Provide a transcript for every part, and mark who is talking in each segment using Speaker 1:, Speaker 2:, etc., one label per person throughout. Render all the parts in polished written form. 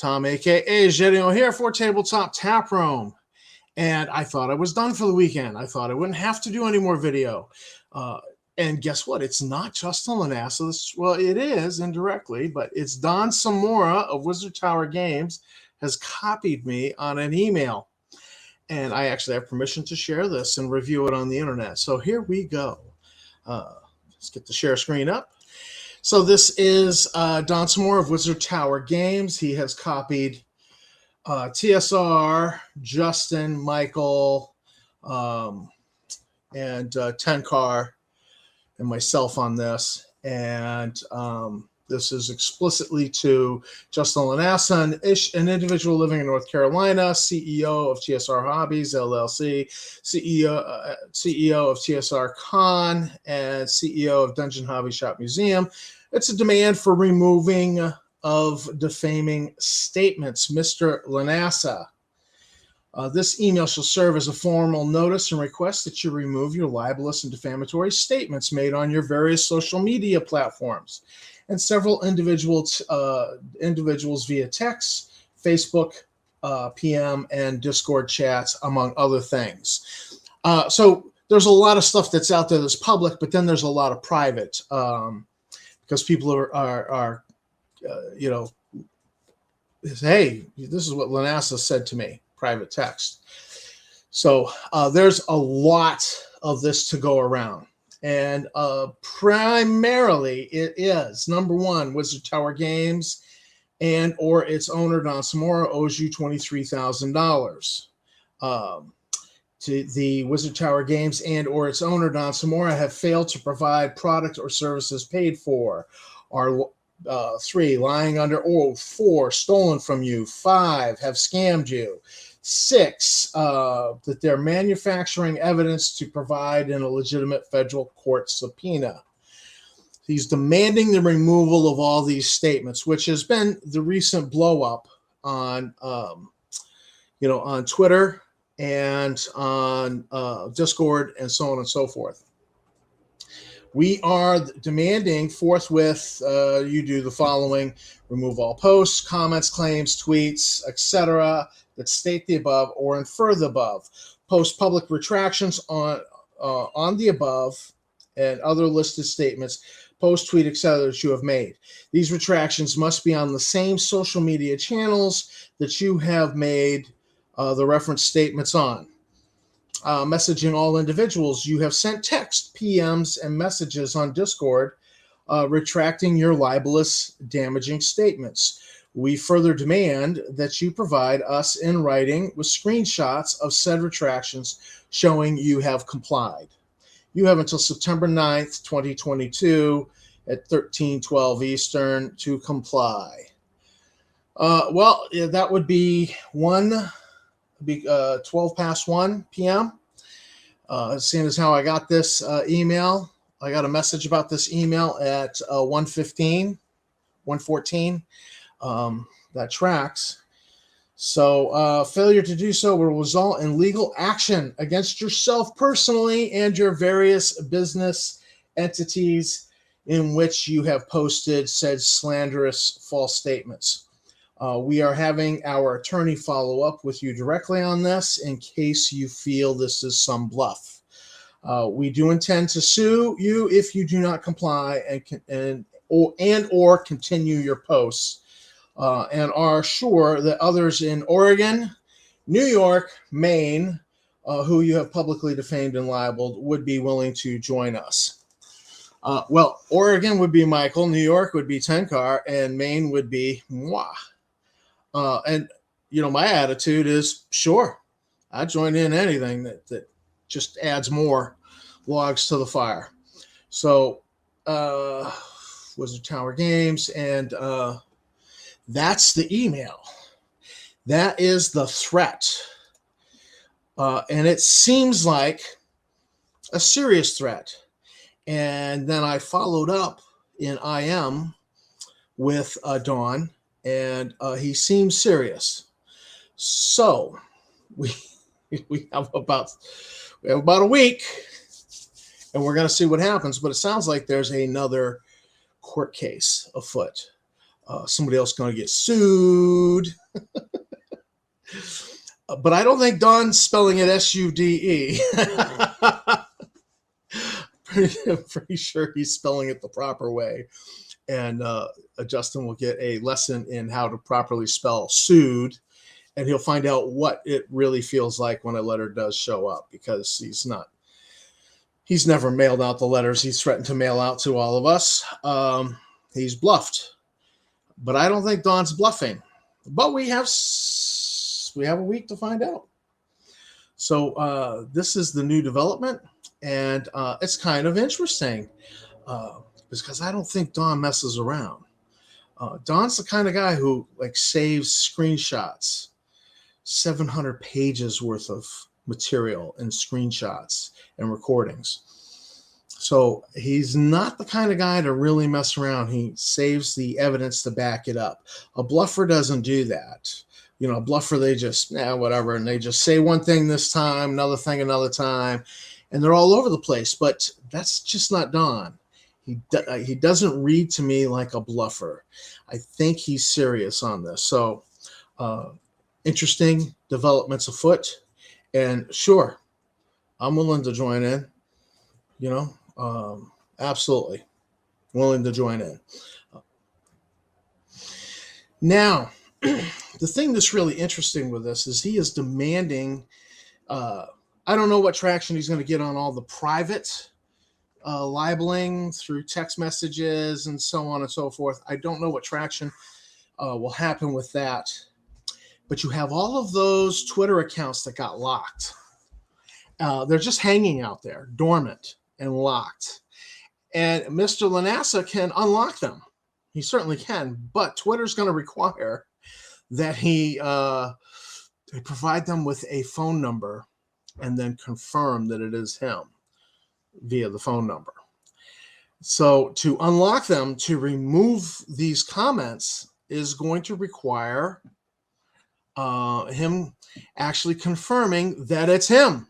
Speaker 1: Tom, a.k.a. Gedino here for Tabletop Tap Room. And I thought I was done for the weekend. I thought I wouldn't have to do any more video. And guess what? It's not Justin LaNasa. Well, it is indirectly, but it's Don Samora of Wizard Tower Games has copied me on an email. And I actually have permission to share this and review it on the internet. So here we go. Let's get the share screen up. So this is Don Samora of Wizard Tower Games. He has copied TSR, Justin, Michael, and Tenkar and myself on this. And this is explicitly to Justin LaNasa, an individual living in North Carolina, CEO of TSR Hobbies, LLC, CEO of TSR Con, and CEO of Dungeon Hobby Shop Museum. It's a demand for removing of defaming statements. Mr. LaNasa, this email shall serve as a formal notice and request that you remove your libelous and defamatory statements made on your various social media platforms and several individuals via text, Facebook, PM, and Discord chats, among other things. So there's a lot of stuff that's out there that's public, but then there's a lot of private because people are hey, this is what LaNasa said to me, private text. So there's a lot of this to go around. And primarily it is, number one, Wizard Tower Games and or its owner, Don Samora, owes you $23,000. To the Wizard Tower Games and or its owner, Don Samora, have failed to provide product or services paid for, or 3, lying under oath. 4, stolen from you. 5, have scammed you. 6, that they're manufacturing evidence to provide in a legitimate federal court subpoena. He's demanding the removal of all these statements, which has been the recent blow up on, on Twitter and on Discord and so on and so forth. We are demanding forthwith you do the following: remove all posts, comments, claims, tweets, etc. that state the above or infer the above. Post public retractions on the above and other listed statements. Post, tweet, etc. that you have made. These retractions must be on the same social media channels that you have made the reference statements on. Messaging all individuals. You have sent text, PMs, and messages on Discord retracting your libelous, damaging statements. We further demand that you provide us in writing with screenshots of said retractions showing you have complied. You have until September 9th, 2022 at 13:12 Eastern to comply. That would be 12 past 1 p.m. Seeing as how I got this email, I got a message about this email at 1:14. That tracks. So failure to do so will result in legal action against yourself personally and your various business entities in which you have posted said slanderous false statements. We are having our attorney follow up with you directly on this in case you feel this is some bluff. We do intend to sue you if you do not comply and or continue your posts, and are sure that others in Oregon, New York, Maine, who you have publicly defamed and libeled, would be willing to join us. Oregon would be Michael, New York would be Tenkar, and Maine would be moi. And my attitude is, sure, I join in anything that just adds more logs to the fire. So Wizard Tower Games, and that's the email. That is the threat. And it seems like a serious threat. And then I followed up in IM with Dawn, and he seems serious. So we have about a week, and we're going to see what happens. But it sounds like there's another court case afoot. Somebody else going to get sued. But I don't think Don's spelling it SUDE. Pretty sure he's spelling it the proper way. And Justin will get a lesson in how to properly spell SUDE, and he'll find out what it really feels like when a letter does show up, because he's never mailed out the letters he's threatened to mail out to all of us. He's bluffed, but I don't think Don's bluffing. But we have a week to find out. So this is the new development, and it's kind of interesting because I don't think Don messes around. Don's the kind of guy who saves screenshots, 700 pages worth of material and screenshots and recordings. So he's not the kind of guy to really mess around. He saves the evidence to back it up. A bluffer doesn't do that. A bluffer, they just, whatever, and they just say one thing this time, another thing another time, and they're all over the place. But that's just not Don. He doesn't read to me like a bluffer. I think he's serious on this. So interesting developments afoot. And sure, I'm willing to join in. Absolutely willing to join in. Now, the thing that's really interesting with this is he is demanding, I don't know what traction he's going to get on all the private libeling through text messages and so on and so forth. I don't know what traction will happen with that. But you have all of those Twitter accounts that got locked. They're just hanging out there, dormant and locked. And Mr. LaNasa can unlock them. He certainly can. But Twitter's going to require that he provide them with a phone number and then confirm that it is him via the phone number. So to unlock them, to remove these comments, is going to require him actually confirming that it's him.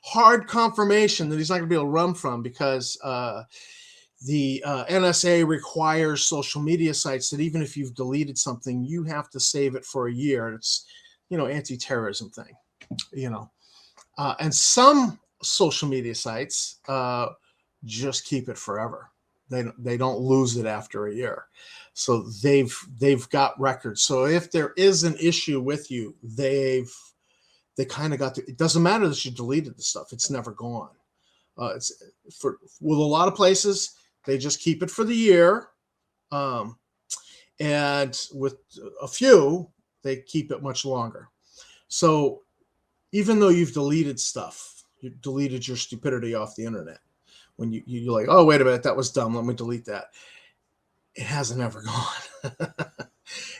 Speaker 1: Hard confirmation that he's not going to be able to run from, because the NSA requires social media sites that even if you've deleted something, you have to save it for a year. It's, anti-terrorism thing, and some social media sites just keep it forever. They don't lose it after a year. So they've got records. So if there is an issue with you, they kind of got to, it doesn't matter that you deleted the stuff. It's never gone. It's with a lot of places, they just keep it for the year. And with a few, they keep it much longer. So even though you've deleted stuff, you deleted your stupidity off the internet, when you're like, oh, wait a minute, that was dumb, let me delete that. It hasn't ever gone.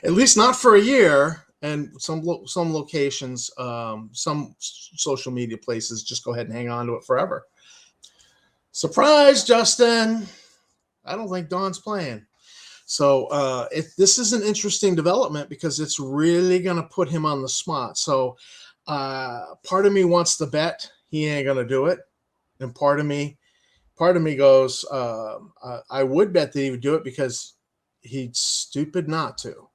Speaker 1: At least not for a year. And some locations, some social media places just go ahead and hang on to it forever. Surprise, Justin. I don't think Don's playing. So this is an interesting development, because it's really going to put him on the spot. So part of me wants to bet he ain't going to do it. And part of me goes, I would bet that he would do it, because he's stupid not to.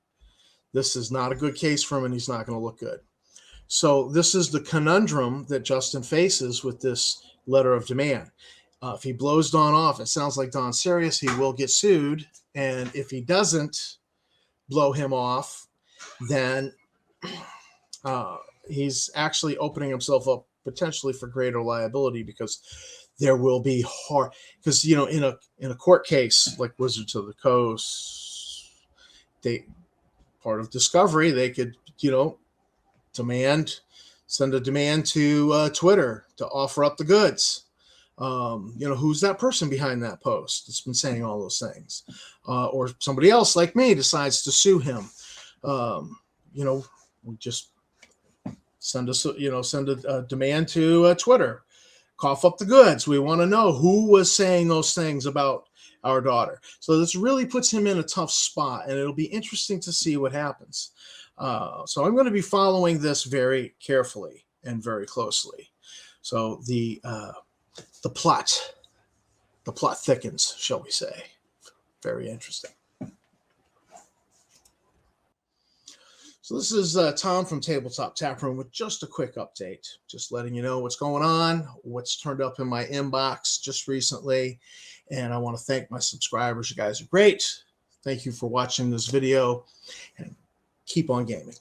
Speaker 1: This is not a good case for him, and he's not going to look good. So this is the conundrum that Justin faces with this letter of demand. If he blows Don off, it sounds like Don's serious. He will get sued. And if he doesn't blow him off, then he's actually opening himself up potentially for greater liability, because there will be hard, because in a court case like Wizards of the Coast, part of discovery, they could send a demand to Twitter to offer up the goods. Who's that person behind that post that's been saying all those things, or somebody else like me decides to sue him. We just send a demand to Twitter. Cough up the goods. We want to know who was saying those things about our daughter. So this really puts him in a tough spot, and it'll be interesting to see what happens. So I'm going to be following this very carefully and very closely. So the plot thickens, shall we say. Very interesting. So this is Tom from Tabletop Tap Room with just a quick update, just letting you know what's going on, what's turned up in my inbox just recently. And I want to thank my subscribers. You guys are great. Thank you for watching this video, and keep on gaming.